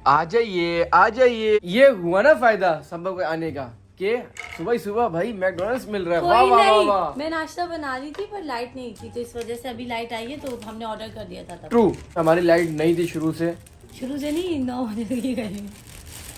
आ जाइए आ जाइए। ये हुआ ना फायदा सबको आने का कि सुबह सुबह भाई मैकडोनल्ड्स मिल रहा है। वाह वाह वाह वाह। मैं नाश्ता बना रही थी पर लाइट नहीं थी, तो इस वजह से अभी लाइट आई है तो हमने ऑर्डर कर दिया था तब। ट्रू, हमारी लाइट नहीं थी शुरू से नहीं 9 बजे लगी गई।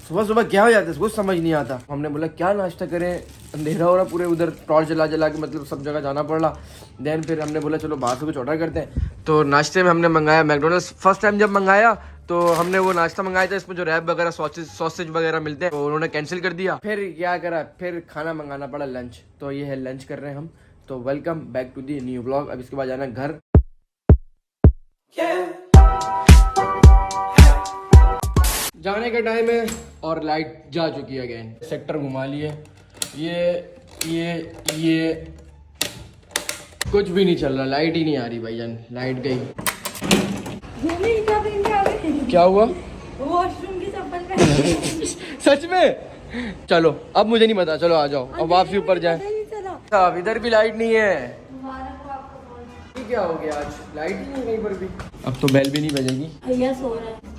सुबह सुबह क्या हो जाता है कुछ समझ नहीं आता। हमने बोला क्या नाश्ता करें, अंधेरा हो रहा पूरे, उधर टॉर्च जला जला के मतलब सब जगह जाना पड़ रहा। देन फिर हमने बोला चलो बाहर से कुछ ऑर्डर करते हैं। तो नाश्ते में हमने मंगाया मैकडोनल्ड्स। फर्स्ट टाइम जब मंगाया तो हमने वो नाश्ता मंगाया था, इसमें जो रैप वगैरह सॉसेज वगैरह मिलते हैं, तो उन्होंने कैंसिल कर दिया। फिर क्या करा, फिर खाना मंगाना पड़ा लंच। तो ये है लंच कर रहे हैं हम। तो welcome back to the new blog. अब इसके बाद जाना घर। जाने का टाइम है और लाइट जा चुकी है अगेन। सेक्टर घुमा लिए, ये कुछ भी नहीं चल रहा, लाइट ही नहीं आ रही भाईजान, लाइट गई। क्या हुआ? वॉशरूम की चप्पल पहन। सच में? चलो अब मुझे नहीं पता, चलो आ जाओ अब वापसी ऊपर जाए। अब इधर भी लाइट नहीं है, क्या हो गया आज, लाइट ही नहीं है कहीं पर भी। अब तो बेल भी नहीं बजेगी। भैया सो रहा है।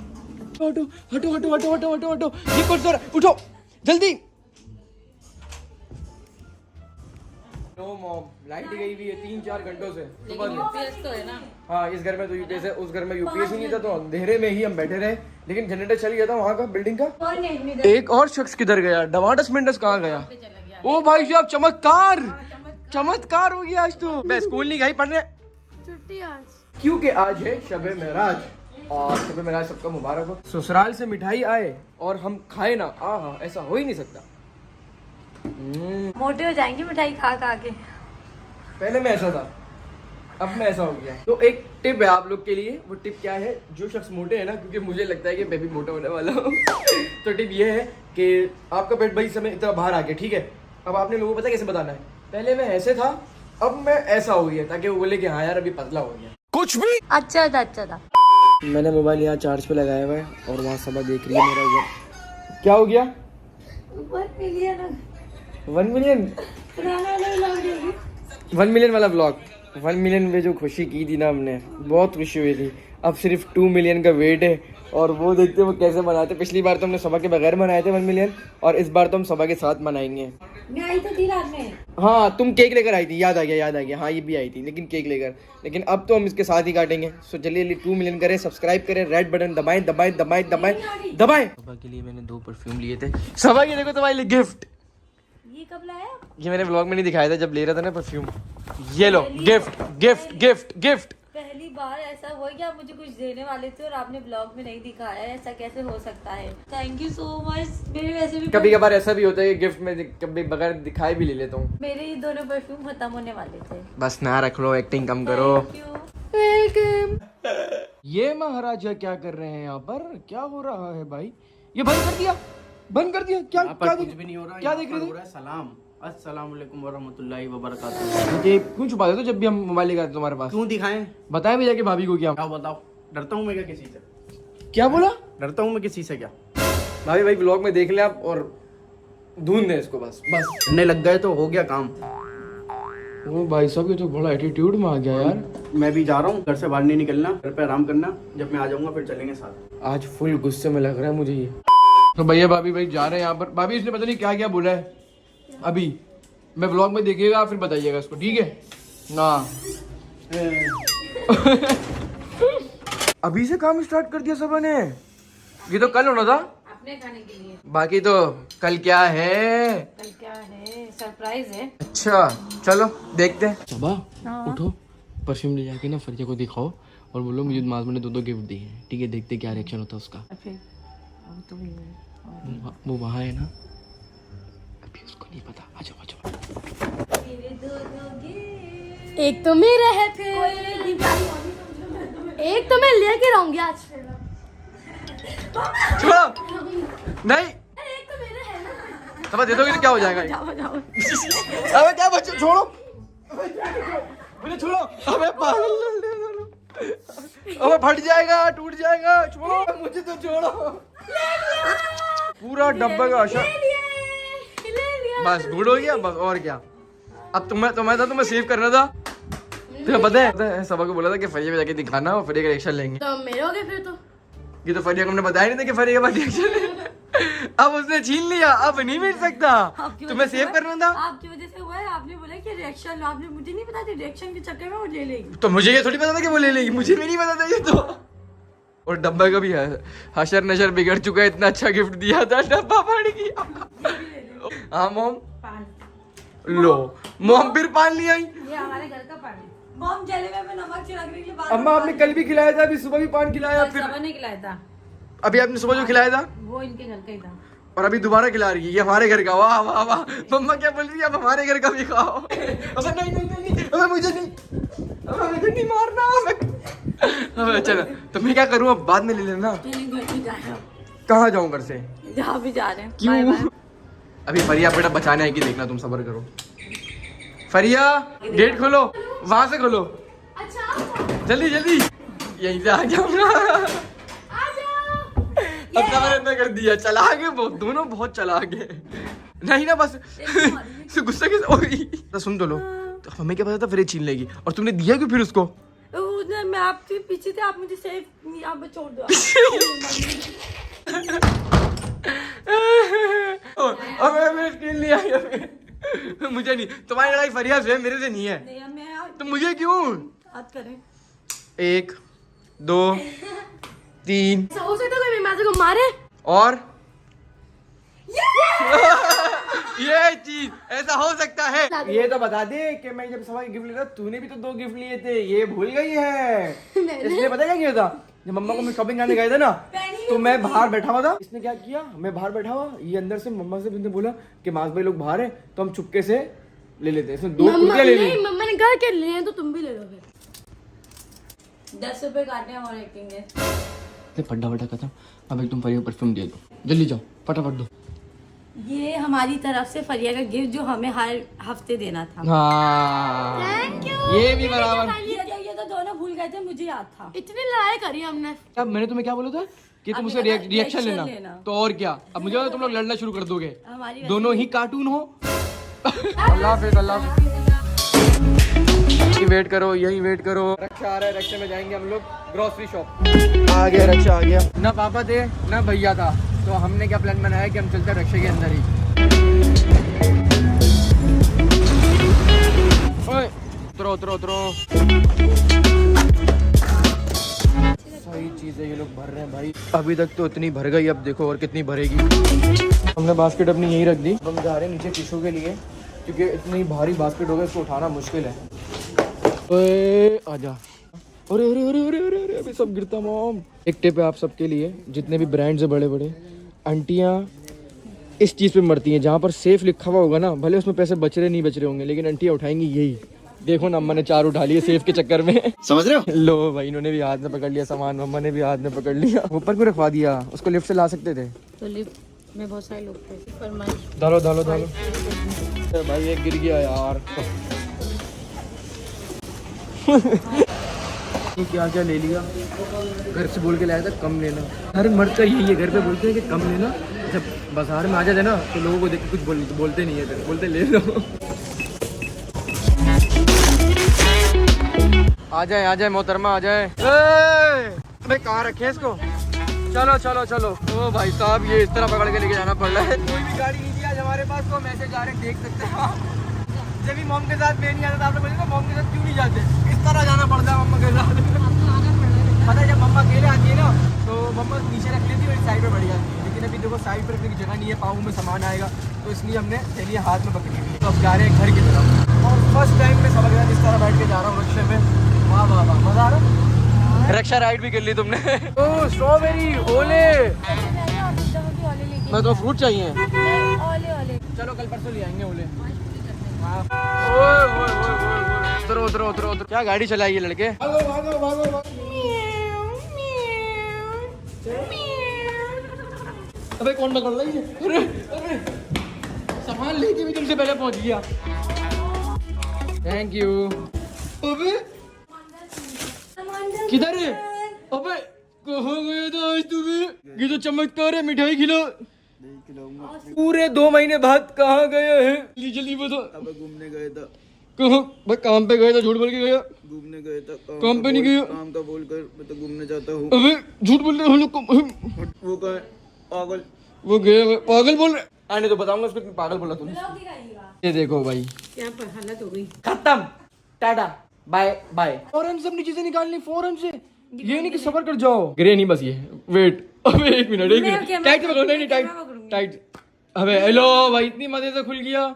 हटो हटो हटो हटो हटो हटो हटो, ये कौन सो रहा है? उठो जल्दी। नो मॉम, लाइट गई हुई है 3-4 घंटों से सुबह से। यूपीएस तो है ना। हाँ, इस घर में तो यूपीएस है, उस घर में यूपीएस ही नहीं था, तो अंधेरे में ही हम बैठे रहे। लेकिन जनरेटर चल गया था वहाँ का, बिल्डिंग का। एक और शख्स किधर गया? डवाडस मिंडस कहाँ गया? ओ भाई साहब, चमत्कार चमत्कार हो गया आज तो। मैं स्कूल नहीं गई पढ़ने, छुट्टी आज, क्योंकि आज है शबे महराज। और शबे महराज सबका मुबारक हो। ससुराल से मिठाई आए और हम खाए ना, आहा, ऐसा हो ही नहीं सकता। मोटे हो जाएंगे मिठाई खा खा के। पहले मैं ऐसा था, अब मैं ऐसा हो गया। तो एक टिप है आप लोग के लिए। वो टिप क्या है? जो शख्स मोटे है ना, क्योंकि मुझे लगता है कि मैं भी मोटा होने वाला हूँ तो टिप ये है कि आपका पेट भाई समय इतना बाहर आ गया, ठीक है। अब आपने लोगों को पता कैसे बताना है। पहले मैं ऐसे था, अब मैं ऐसा हो गया, ताकि वो बोले कि हाँ यार अभी पतला हो गया। कुछ भी अच्छा था। मैंने मोबाइल यहाँ चार्ज पे लगाया हुआ है और वहाँ सब देख रही है मेरा ऊपर। क्या हो गया? 1 मिलियन 1 मिलियन वाला ब्लॉग। 1 मिलियन में जो खुशी की थी ना हमने, बहुत खुशी हुई थी। अब सिर्फ 2 मिलियन का वेट है और वो देखते वो कैसे मनाते। पिछली बार तो हमने सबा के बगैर मनाए थे 1 मिलियन, और इस बार तो हम सबा के साथ मनाएंगे। मैं आई तो थी रात में। हाँ, तुम केक लेकर आई थी, याद आ गया। हाँ, ये भी आई थी लेकिन केक लेकर। लेकिन अब तो हम इसके साथ ही काटेंगे। सो चलिए 2 मिलियन करें, सब्सक्राइब करें, रेड बटन दबाएं दबाएं दबाएं दबाएं दबाएं। सबा के लिए मैंने 2 परफ्यूम लिए थे। सबा के देखो तुम्हारे लिए गिफ्ट। ये कब लाया? ये मैंने व्लॉग में नहीं दिखाया था जब ले रहा था ना परफ्यूम। ये लो, गिफ्ट गिफ्ट गिफ्ट गिफ्ट। पहली बार ऐसा हुआ कि आप मुझे कुछ देने वाले थे और आपने ब्लॉग में नहीं दिखाया। ऐसा कैसे हो सकता है? Thank you so much. मेरे वैसे भी कभी कभार ऐसा भी होता है कि गिफ्ट में कभी बगैर दिखाए भी ले लेता हूँ। मेरे ये दोनों परफ्यूम खत्म होने वाले थे। बस ना रख लो, एक्टिंग कम करो। वेलकम। ये महाराजा क्या कर रहे हैं यहाँ पर? क्या हो रहा है भाई? ये बंद कर दिया, बंद कर दिया। क्या क्या कुछ भी नहीं हो रहा। क्या देख रहे थे? सलाम, अस्सलाम वालेकुम वरहमतुल्लाहि वबरकातुहू। ये क्यों छुपा देते हो जब भी हम मोबाइल लेकर आते तुम्हारे पास? क्यों दिखाएं? बताया भी जाके भाभी को। क्या क्या बताओ? डरता हूँ मैं क्या किसी से? क्या बोला? डरता हूँ मैं किसी से क्या? भाभी भाई ब्लॉग में देख ले आप और ढूंढ दे इसको बस। डरने लग गए तो हो गया काम। वो भाई साहब ये तो बड़ा एटीट्यूड में आ गया यार। मैं भी जा रहा हूँ, घर से बाहर नहीं निकलना, घर पे आराम करना। जब मैं आ जाऊंगा फिर चलेंगे साथ। आज फुल गुस्से में लग रहा है मुझे ये। तो भैया भाभी भाई जा रहे हैं यहाँ पर। भाभी इसने पता नहीं क्या क्या बोला है, अभी मैं ब्लॉग में देखिएगा फिर बताइएगा इसको, ठीक है ना? अभी से काम स्टार्ट कर दिया सबा ने। ये तो कल होना था अपने खाने के लिए। बाकी तो कल क्या है? कल क्या है? सरप्राइज है। अच्छा चलो देखते हैं। सबा उठो, परफ्यूम ले जाके ना फरिया को दिखाओ और बोलो मुझे माजमा ने 2 गिफ्ट दिए हैं, ठीक है? देखते क्या रिएक्शन होता है उसका। वो वहाँ है ना, अभी उसको नहीं पता। आ जाओ। एक तो मेरा है, फिर एक तो मैं लेके रहूंगी आज। छोड़ो नहीं, एक तो मेरा है ना। समझ दे दोगे तो क्या हो जाएगा? जाओ। अबे क्या बच्चे, छोड़ो मुझे, छोड़ो। अबे पागल, अबे फट जाएगा, टूट जाएगा। छोड़ो मुझे तो, छोड़ो। पूरा डब्बा का आशा बस गुड हो गया बस, और क्या। अब तुम्हें सेव करना था। तुम्हें पता है सबा को बोला था कि फरिया में जाके दिखाना और फरिया का रिएक्शन लेंगे। तो मेरे हो गए फिर तो। ये तो फरिया को हमने बताया नहीं था कि फरिया का रिएक्शन है। अब उसने छीन लिया, अब नहीं मिल सकता। तुम्हें सेव करना था। आपकी वजह से हुआ है। आपने बोला कि रिएक्शन, आपने मुझे नहीं पता था रिएक्शन के चक्कर में वो ले लेगी। तो मुझे ये थोड़ी पता था कि वो ले लेगी, मुझे भी नहीं पता था ये तो। और डब्बा का भी है, हशर नशर बिगड़ चुका है, इतना अच्छा गिफ्ट दिया था, डब्बा फाड़ गया। हाँ मोम, लो मोम फिर पान ले आई। ये हमारे घर का पानी। मॉम जलेबे में नमक छिड़कने के लिए अम्मा आपने कल भी खिलाया था, अभी सुबह भी पान खिलाया, फिर ने खिलाया था। अभी आपने सुबह जो खिलाया था वो इनके घर का ही था। और अभी दोबारा खिला रही है, ये हमारे घर का। वाह वाह वाह, मम्मा क्या बोल रही है, अब हमारे घर का भी खाओ। अबे नहीं नहीं नहीं, नहीं अबे मुझे नहीं, अबे मुझे नहीं मारना। अबे चलो, तो मैं क्या करूँ, अब बाद में ले लेना। कहाँ जाऊँ घर से, जहाँ भी जा रहे हैं। क्यों? अभी फरिया बेटा बचाने आएगी, देखना तुम सब्र करो। फरिया गेट खोलो, वहां से खोलो। अच्छा जल्दी जल्दी, यहीं से आ जाओ। अब सबर इतना कर दिया, चला गए वो दोनों, बहुत चला गए। नहीं ना बस गुस्सा के सुन तो लो, तो हमें क्या पता था फिर ये छीन लेगी, और तुमने दिया क्यों फिर उसको? मैं आपके पीछे थे, आप मुझे सेफ यहाँ पे छोड़ दो। अबे मैं छीन लिया, मुझे नहीं। तुम्हारी लड़ाई फरिया से है, मेरे से नहीं है। तो मुझे क्यों? बात करें 1 2 3 हो सकता है कोई माजे को मारे। और ये चीज ऐसा हो सकता है। ये तो बता दे कि मैं जब सवा गिफ्ट लिया था, तूने भी तो 2 गिफ्ट लिए थे, ये भूल गई है। इसलिए पता क्या था, जब मम्मा को मैं शॉपिंग करने गए थे ना, तो मैं बाहर बैठा हुआ था। इसने क्या किया, मैं बाहर बैठा हुआ, ये अंदर से मम्मा से इसने बोला कि मास भाई लोग बाहर है, तो हम चुपके से ले लेते हैं। इसने 2 कुर्तियां ले ली। मम्मा ने कहा कि लिए तो तुम भी ले लो फिर। 10 रुपए काटने हैं और एक्टिंग है। फटा फटा खत्म। अब एक तुम फरिया परफ्यूम दे दो, जल्दी जाओ फटाफट दो। ये हमारी तरफ से फरिया का गिफ्ट जो हमें हर हफ्ते देना था। हाँ थैंक यू। ये भी बराबर। ये तो दोनों भूल गए थे, मुझे याद था। इतनी लड़ाई करी हमने। अब मैंने तुम्हें क्या बोला था कि तुम उससे रिएक्शन लेना, तो और क्या, अब मुझे लगा तुम लोग लड़ना शुरू कर दोगे, दोनों ही कार्टून हो। अल्लाह हाफिज, अल्लाह हाफिज। वेट करो, यही वेट करो, रक्षा आ रहा है, रक्षा में जाएंगे हम लोग ग्रोसरी शॉप। आ गया रक्षा, आ गया। ना पापा थे ना भैया था, तो हमने क्या प्लान बनाया कि हम चलते हैं रक्षा के अंदर ही। ओए उतरो उतरो उतरो। सही चीज है, ये लोग भर रहे हैं भाई। अभी तक तो इतनी भर गई, अब देखो और कितनी भरेगी। हमने बास्केट अपनी यहीं रख दी, हम जा रहे हैं नीचे टिशू के लिए, क्योंकि इतनी भारी बास्केट हो गई, इसको उठाना मुश्किल है। ओए आजा। अरे अरे अरे अरे अरे अरे अभी सब गिरता मॉम। एक टिप है आप सबके लिए, जितने भी ब्रांड्स है बड़े बड़े, आंटियाँ इस चीज़ पे मरती हैं, जहाँ पर सेफ लिखा हुआ होगा ना, भले उसमें पैसे बच रहे नहीं बच रहे होंगे, लेकिन आंटियाँ उठाएंगी यही। देखो ना, अम्मा ने 4 उठा लिए सेफ के चक्कर में, समझ रहे हो? लो भाई, इन्होंने भी हाथ में पकड़ लिया सामान, मम्मा ने भी हाथ में पकड़ लिया। ऊपर क्यों रखवा दिया, उसको लिफ्ट से ला सकते थे। तो लिफ्ट में बहुत सारे लोग थे। डालो डालो डालो भाई, एक गिर गया यार। क्या क्या ले लिया, घर से बोल के लाया था कम लेना। हर मर्द का यही है, घर पे बोलते हैं कि कम लेना, जब बाजार में आ जाते ना तो लोगों को देख के कुछ बोलते नहीं है, फिर बोलते ले लो। आ जाए मोहतरमा आ जाए। अबे कहाँ रखे हैं इसको, चलो चलो चलो। ओ भाई साहब, ये इस तरह पकड़ के लेके जाना पड़ रहा है। कोई भी गाड़ी नहीं थी आज हमारे पास, तो हम ऐसे जा रहे हैं, देख सकते हैं आप। जब भी मॉम के साथ मैं नहीं आता था, आपने बोले मॉम के साथ क्यों नहीं जाते, इस तरह जाना पड़ता है मम्मा के साथ। पता है जब मम्मा अकेले आती है ना, तो मम्मा नीचे रख लेती है और साइड पे बढ़ जाती है, लेकिन अभी देखो साइड पर रखने की जगह नहीं है, पाँव में सामान आएगा, तो इसलिए हमने थैली हाथ में पकड़ी हुई है। तो अब जा रहे हैं घर की तरफ, और फर्स्ट टाइम में समझ रहा इस तरह बैठ के जा रहा हूँ रिक्शे में। वाह वाह वाह, मजा आ रहा। रिक्शा राइड भी कर ली तुमने। ओह स्ट्रॉबेरी ओले, मैं तो फ्रूट चाहिए। चलो कल परसों ले आएंगे ओले। उतरो उतरो उतरो उतरो। क्या गाड़ी चलाई है लड़के, भागो भागो भागो भागो। अबे कौन पकड़ रही है, अरे अरे सामान लेके भी तुमसे पहले पहुंच गया। Thank you. अबे किधर है, अबे कहाँ गया था आज तुम्हें, ये तो चमत्कार है, मिठाई खिला। पूरे 2 महीने बाद कहाँ गए हैं, जल्दी बताओ। अब घूमने गए था। कहाँ भाई काम पे गए थे झूठ बोल के गया घूमने गए था काम पे नहीं गया काम का बोलकर मैं तो घूमने जाता हूँ अबे झूठ बोल रहे हम लोग को वो कहा पागल वो गए पागल बोल रहे आने तो बताऊंगा उसको पागल बोला तुमने ये देखो भाई क्या पर हालत हो गई। खत्म टाटा बाय बाय फौरन से अपनी चीजें निकालनी फौरन से ये नहीं कि सबर कर जाओ गिरे नहीं बस ये वेट अबे एक मिनट टाइट पकड़ो नहीं टाइट टाइट अबे हेलो भाई इतनी मजे से खुल गया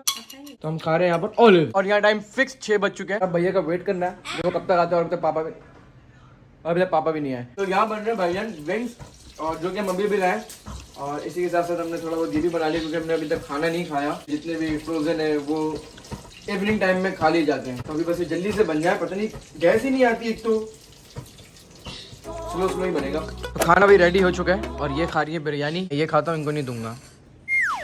तो हम खा रहे हैं यहाँ पर ऑलिव और यहाँ टाइम फिक्स 6 बज चुके हैं अब भैया का वेट करना है देखो कब तक आते हैं और अभी तक पापा भी नहीं आए तो यहाँ बन रहे हैं भाईजान विंग्स और जो कि हम अभी भी लाए और इसी के साथ साथ हमने थोड़ा बहुत ये भी बना लिया क्योंकि हमने अभी तक खाना नहीं खाया जितने भी फ्रोजन है वो इवनिंग टाइम में खा लिए जाते हैं तो अभी बस ये जल्दी से बन जाए पता नहीं गैस ही नहीं आती एक तो स्लो ही बनेगा तो खाना भी रेडी हो चुका है और ये खा रही है बिरयानी ये खाता हूँ इनको नहीं दूंगा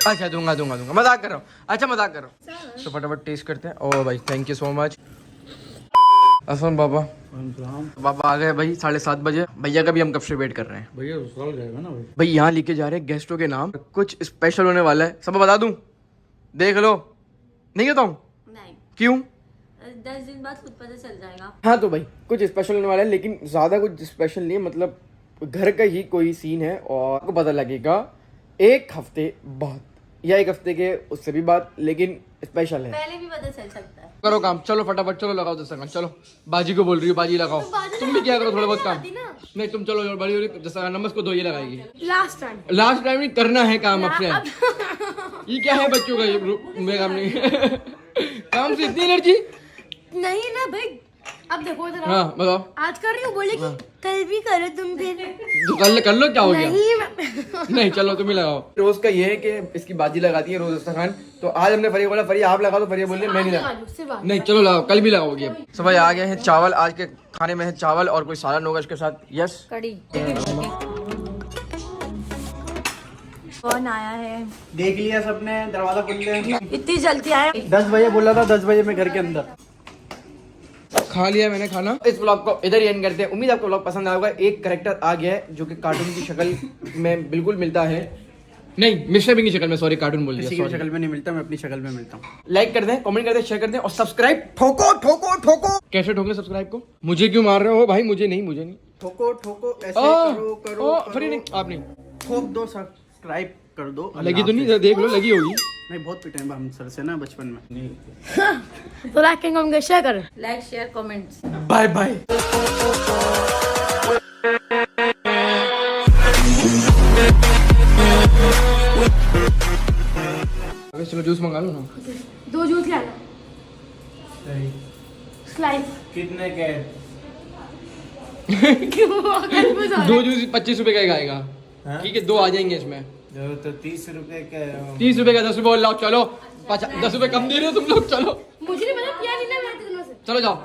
अच्छा दूंगा मजाक कर रहा हूँ अच्छा मजाक कर रहा हूँ तो फटाफट टेस्ट करते हैं ओ भाई thank you so much Aslam Baba आ गए भाई 7:30 बजे भैया का भी हम कब से वेट कर रहे हैं भैया ससुराल जाएगा ना भाई यहाँ लिखे जा रहे हैं गेस्टों के नाम कुछ स्पेशल होने वाला है सब बता दूं देख लो नहीं कहता हूँ नहीं क्यों 10 दिन बाद खुद पता चल जाएगा। हाँ तो भाई कुछ स्पेशल होने वाला है लेकिन ज्यादा कुछ स्पेशल नहीं है मतलब घर का ही कोई सीन है और आपको पता लगेगा एक हफ्ते बाद या एक हफ्ते के उससे भी बाद लेकिन स्पेशल है पहले भी पता चल सकता है। करो काम चलो फटाफट चलो लगाओ 10 सेकंड चलो बाजी को बोल रही हो बाजी लगाओ तुम भी क्या करो थोड़ा बहुत काम नहीं तुम चलो बड़ी 10 सेकंड नंबर को 2 ये लगाएगी लास्ट टाइम नहीं करना है काम अपने ये क्या है बच्चों का ये मेरा काम नहीं काम से इतनी एनर्जी नहीं ना भाई अब देखो जरा हाँ बताओ आज कर रही हूँ बोले कि कल भी करो तुम फिर तो कर लो क्या हो गया नहीं नहीं चलो तुम ही लगाओ रोज का ये है कि इसकी बाजी लगाती है रोज खान तो आज हमने फरिया बोला फरिया आप लगा दो फरिया बोलिए मैं नहीं लगा नहीं चलो लगाओ कल भी लगाओगी अब सब भाई आ गए हैं चावल आज के खाने में है चावल और कोई सालन होगा इसके साथ यस कड़ी कौन आया है देख लिया सबने दरवाजा खोल लिया इतनी जल्दी आया 10 बजे बोला था 10 बजे मैं घर के अंदर खा लिया मैंने खाना इस ब्लॉग को इधर ही एंड करते हैं उम्मीद आपको ब्लॉग पसंद आया होगा एक कैरेक्टर आ गया है जो कि कार्टून की शक्ल में बिल्कुल मिलता है नहीं मिस्टर बिंग की शक्ल में सॉरी कार्टून बोल किसी दिया की शक्ल में नहीं मिलता मैं अपनी शक्ल में मिलता हूँ लाइक कर दें कमेंट कर दें शेयर कर दें और सब्सक्राइब ठोको ठोको ठोको कैसे ठोके सब्सक्राइब को मुझे क्यों मार रहे हो भाई मुझे नहीं ठोको ठोको ऐसे करो करो फ्री नहीं आप नहीं ठोक दो सब्सक्राइब कर दो लगी तो नहीं देख लो लगी होगी नहीं बहुत पिटे हैं हम सर से ना बचपन में तो लाइक कमेंट शेयर कर like share comments bye bye चलो जूस मंगा लो ना 2 जूस लाना स्लाइस कितने के क्यों अगर वो 2 जूस 25 रुपए का ही आएगा ठीक है 2 आ जाएंगे इसमें तो 30 रुपए का 30 रुपए का 10 रुपए और लाओ चलो 10 रुपए कम दे रहे हो तुम लोग चलो मुझे नहीं पता क्या नहीं ना मैं चलो जाओ